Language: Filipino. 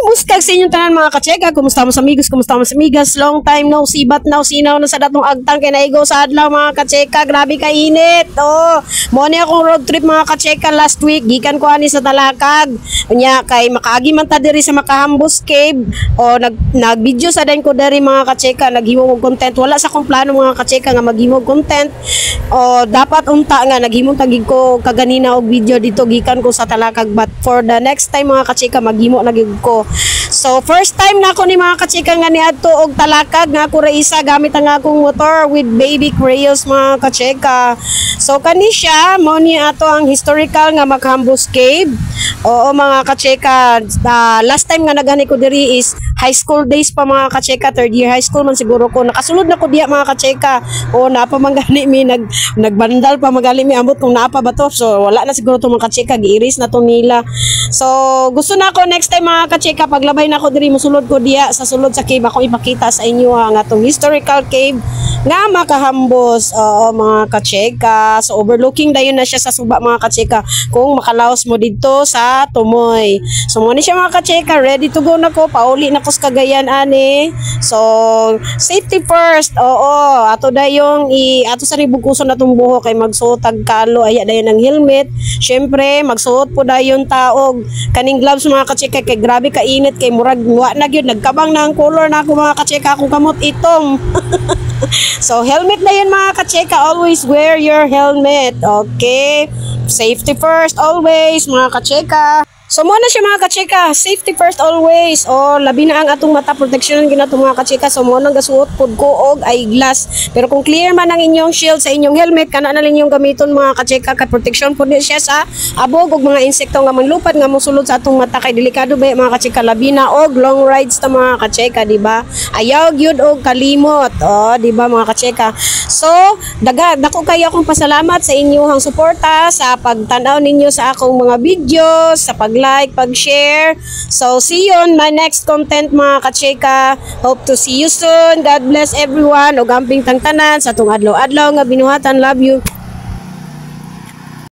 buskag sa inyong tanan mga kacheka. Kumusta mo sa amigos, kumusta mo sa amigas? Long time no see, but now sinaw na sa datong agtang kay naigo sa adlaw mga kacheka. Grabe ka init. Oh, mo ni akong road trip mga kacheka last week. Gikan ko ani sa Talakag. Unya kay makaagi man ta diri sa Makahambos Cave. O nag-video sa din ko diri mga kacheka, naghimo og content. Wala sa kong plano mga kacheka nga maghimo og content. O dapat unta nga naghimo tagig ko kaganina og video dito gikan ko sa Talakag, but for the next time mga kacheka maghimo na gyud ko. So first time na ako ni mga kachika nga niadto og Talakag nga ako ra isa gamit ang akong motor with baby Creos mga kachika. So kani siya mo ni ato ang historical nga Makahambos Cave. Oo mga kachika, last time nga nagani ko diri is high school days pa mga kachika, third year high school man siguro ko. Nakasulod na ko diya mga kachika. O napa manggani mi nagbandal pa magali mi ambot kung naapa ba to. So wala na siguro to mga kachika, giiris na to nila. So gusto na ako next time mga kachika paglabay na ko diri mosulod ko diya sa sulod sa cave ako ipakita sa inyo ang atong historical cave nga Makahambos. Oo mga kachika. So overlooking dayon na siya sa suba mga kachika kung makalaos mo dito sa Tumoy. So mo ni siya mga kachika, ready to go na ko, pauli na ko sa Cagayan ani. So safety first. Oo, ato dayong ato sa ribukuson natong buhok kay magsuot tag kalo aya dayon ng helmet. Syempre magsuot po dayon taog kaning gloves mga kachika kay grabe ka init kay murag wa na gyud nagkabang na ang color na ako mga kachika akong kamot itom. So helmet na yun mga kachika, always wear your helmet. Okay, safety first always mga kachika. So muna siya mga kachika, safety first always. O labi na ang atong mata protection ginato mga kachika. So muna gasuot pud ko og eyeglass. Pero kung clear man ang inyong shield sa inyong helmet, kana na lang inyong gamiton mga kachika kay protection pud siya sa abog og mga insekto nga manglupad nga mosulod sa atong mata kay delikado ba mga kachika, labi na og long rides ta mga kachika, di ba? Ayaw gyud og kalimot. O di ba mga kachika? So dako kayo akong pasalamat sa inyong suporta sa pagtan-aw ninyo sa akong mga videos, sa pag-like, pag-share. So, see you on my next content mga kachika. Hope to see you soon. God bless everyone. O gamping tangtanan sa itong adlaw-adlaw nga binuhatan. Love you.